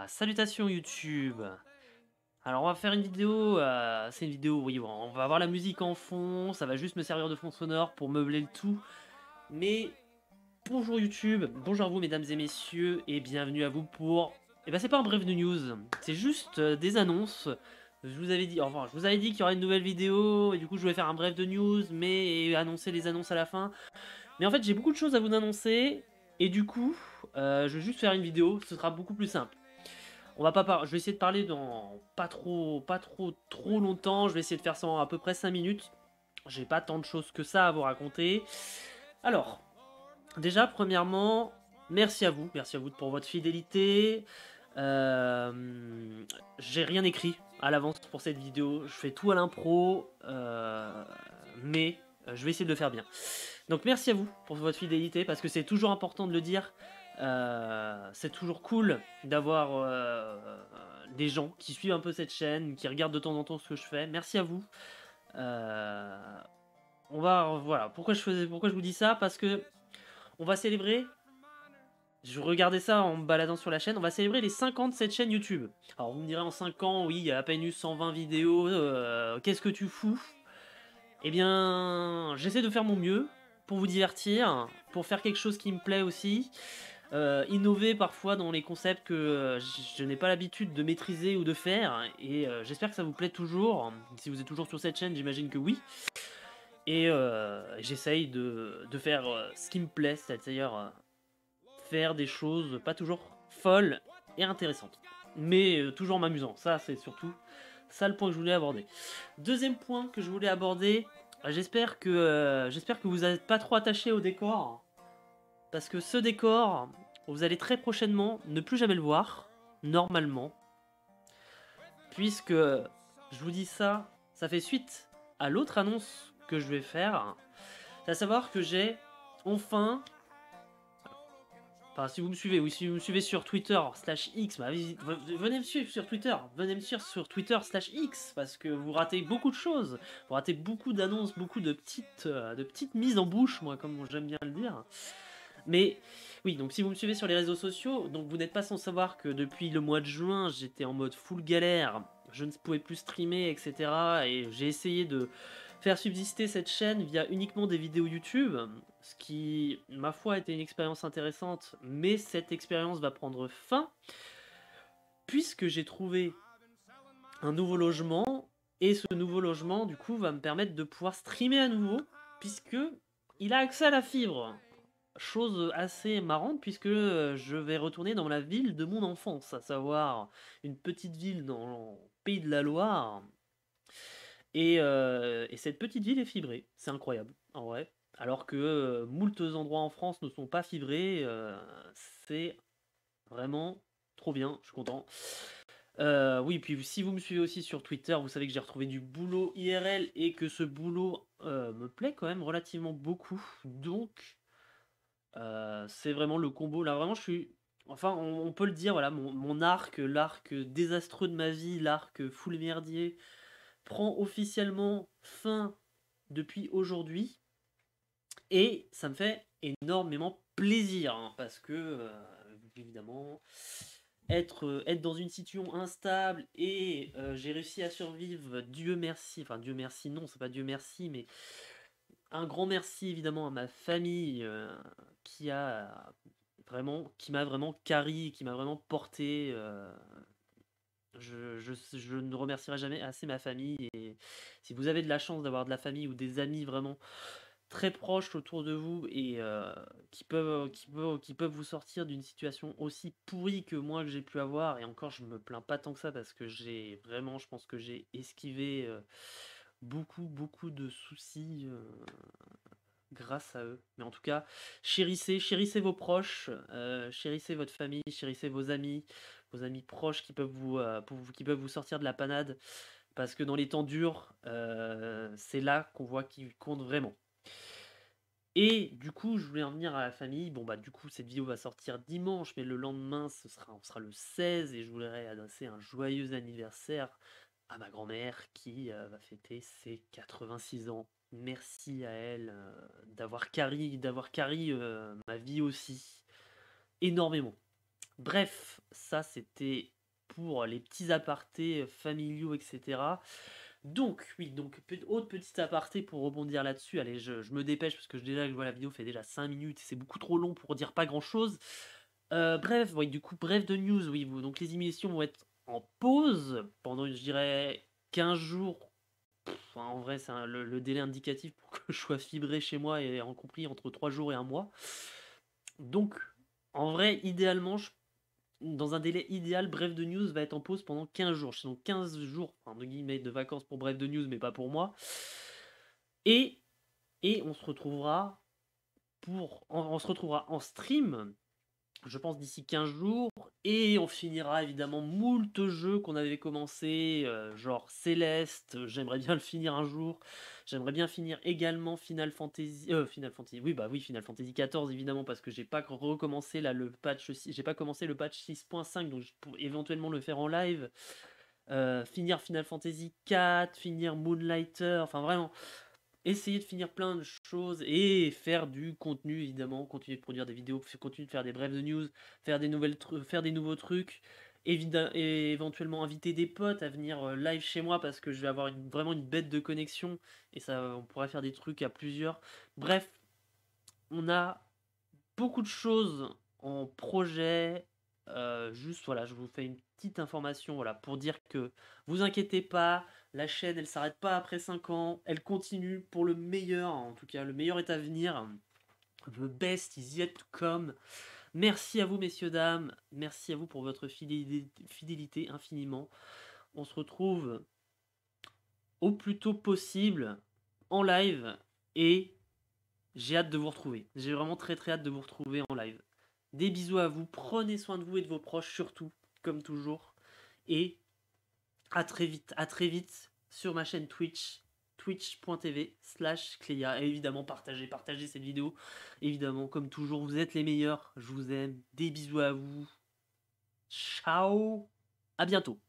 Salutations YouTube. Alors on va faire une vidéo, c'est une vidéo, oui, bon, on va avoir la musique en fond, ça va juste me servir de fond sonore pour meubler le tout. Mais bonjour YouTube, bonjour à vous mesdames et messieurs, et bienvenue à vous pour... Eh ben c'est pas un bref de news, c'est juste des annonces. Je vous avais dit, enfin je vous avais dit qu'il y aurait une nouvelle vidéo, et du coup je voulais faire un bref de news, mais et annoncer les annonces à la fin. Mais en fait j'ai beaucoup de choses à vous annoncer, et du coup je vais juste faire une vidéo, ce sera beaucoup plus simple. On va pas Je vais essayer de parler dans trop longtemps. Je vais essayer de faire ça en à peu près 5 minutes. J'ai pas tant de choses que ça à vous raconter. Alors, déjà, premièrement, merci à vous pour votre fidélité. J'ai rien écrit à l'avance pour cette vidéo. Je fais tout à l'impro, mais je vais essayer de le faire bien. Donc merci à vous pour votre fidélité parce que c'est toujours important de le dire. C'est toujours cool d'avoir des gens qui suivent un peu cette chaîne, qui regardent de temps en temps ce que je fais. Merci à vous. Euh, voilà, pourquoi je vous dis ça? Parce que on va célébrer. Je regardais ça en me baladant sur la chaîne. On va célébrer les 5 ans de cette chaîne YouTube. Alors vous me direz en 5 ans, oui, il y a à peine eu 120 vidéos. Qu'est-ce que tu fous? Eh bien, j'essaie de faire mon mieux pour vous divertir, pour faire quelque chose qui me plaît aussi. Innover parfois dans les concepts que je n'ai pas l'habitude de maîtriser ou de faire. Et j'espère que ça vous plaît toujours. Si vous êtes toujours sur cette chaîne, j'imagine que oui. Et j'essaye de faire ce qui me plaît, c'est-à-dire faire des choses pas toujours folles et intéressantes. Mais toujours m'amusant. Ça, c'est surtout ça le point que je voulais aborder. Deuxième point que je voulais aborder, j'espère que vous n'êtes pas trop attaché au décor. Parce que ce décor, vous allez très prochainement ne plus jamais le voir, normalement. Puisque, je vous dis ça, ça fait suite à l'autre annonce que je vais faire. C'est à savoir que j'ai enfin... Enfin, si vous me suivez, oui, si vous me suivez sur Twitter /X, bah, venez me suivre sur Twitter, venez me suivre sur Twitter /X, parce que vous ratez beaucoup de choses, vous ratez beaucoup d'annonces, beaucoup de petites mises en bouche, moi, comme j'aime bien le dire. Mais oui, donc si vous me suivez sur les réseaux sociaux, donc vous n'êtes pas sans savoir que depuis le mois de juin, j'étais en mode full galère, je ne pouvais plus streamer, etc. Et j'ai essayé de faire subsister cette chaîne via uniquement des vidéos YouTube, ce qui, ma foi, était une expérience intéressante, mais cette expérience va prendre fin, puisque j'ai trouvé un nouveau logement, et ce nouveau logement, du coup, va me permettre de pouvoir streamer à nouveau, puisque il a accès à la fibre. Chose assez marrante puisque je vais retourner dans la ville de mon enfance, à savoir une petite ville dans le pays de la Loire. Et cette petite ville est fibrée, c'est incroyable, en vrai. Alors que moultes endroits en France ne sont pas fibrés, c'est vraiment trop bien, je suis content. Oui, puis si vous me suivez aussi sur Twitter, vous savez que j'ai retrouvé du boulot IRL et que ce boulot me plaît quand même relativement beaucoup. Donc, c'est vraiment le combo. Là, vraiment, je suis. Enfin, on peut le dire, voilà, l'arc désastreux de ma vie, l'arc full merdier, prend officiellement fin depuis aujourd'hui. Et ça me fait énormément plaisir, hein, parce que, évidemment, être dans une situation instable et j'ai réussi à survivre, Dieu merci. Enfin, Dieu merci, non, c'est pas Dieu merci, mais un grand merci évidemment à ma famille qui a qui m'a vraiment carry, qui m'a vraiment porté. Je ne remercierai jamais assez ma famille. Et si vous avez de la chance d'avoir de la famille ou des amis vraiment très proches autour de vous et qui peuvent vous sortir d'une situation aussi pourrie que moi que j'ai pu avoir, et encore je me plains pas tant que ça parce que je pense que j'ai esquivé beaucoup de soucis grâce à eux. Mais en tout cas, chérissez vos proches, chérissez votre famille, chérissez vos amis proches qui peuvent qui peuvent vous sortir de la panade. Parce que dans les temps durs, c'est là qu'on voit qui compte vraiment. Et du coup, je voulais en venir à la famille. Bon, bah, du coup, cette vidéo va sortir dimanche, mais le lendemain, on sera le 16, et je voudrais adresser un joyeux anniversaire à ma grand-mère qui va fêter ses 86 ans. Merci à elle d'avoir carry ma vie aussi énormément. Bref, ça c'était pour les petits apartés familiaux, etc. Donc, oui, donc autre petit aparté pour rebondir là-dessus. Allez, je me dépêche parce que déjà je vois la vidéo fait déjà 5 minutes et c'est beaucoup trop long pour dire pas grand-chose. Bref, oui, du coup, bref de news, oui, donc les émissions vont être en pause pendant, je dirais, 15 jours. Enfin, en vrai, c'est le délai indicatif pour que je sois fibré chez moi et en compris entre 3 jours et un mois. Donc, en vrai, idéalement, dans un délai idéal, Bref de News va être en pause pendant 15 jours. Donc 15 jours, enfin, de guillemets, de vacances pour Bref de News, mais pas pour moi. Et, et on se retrouvera on se retrouvera en stream, je pense d'ici 15 jours, et on finira évidemment moult jeux qu'on avait commencé, genre Céleste, j'aimerais bien le finir un jour. J'aimerais bien finir également Final Fantasy, oui bah oui, Final Fantasy 14 évidemment, parce que j'ai pas recommencé là le patch, j'ai pas commencé le patch 6.5, donc je pourrais éventuellement le faire en live. Finir Final Fantasy 4, finir Moonlighter, enfin vraiment essayer de finir plein de choses et faire du contenu évidemment, continuer de produire des vidéos, continuer de faire des brefs de news, faire faire des nouveaux trucs, et éventuellement inviter des potes à venir live chez moi parce que je vais avoir vraiment une bête de connexion et ça on pourrait faire des trucs à plusieurs. Bref, on a beaucoup de choses en projet. Juste voilà, je vous fais une petite information voilà, pour dire que vous inquiétez pas, la chaîne elle s'arrête pas après 5 ans, elle continue pour le meilleur, en tout cas le meilleur est à venir. The best is yet to come. Merci à vous messieurs dames, merci à vous pour votre fidélité infiniment. On se retrouve au plus tôt possible en live et j'ai hâte de vous retrouver. J'ai vraiment très très hâte de vous retrouver en live. Des bisous à vous, prenez soin de vous et de vos proches surtout, comme toujours. Et à très vite sur ma chaîne Twitch, twitch.tv/Cléa. Et évidemment, partagez cette vidéo. Évidemment, comme toujours, vous êtes les meilleurs. Je vous aime. Des bisous à vous. Ciao. À bientôt.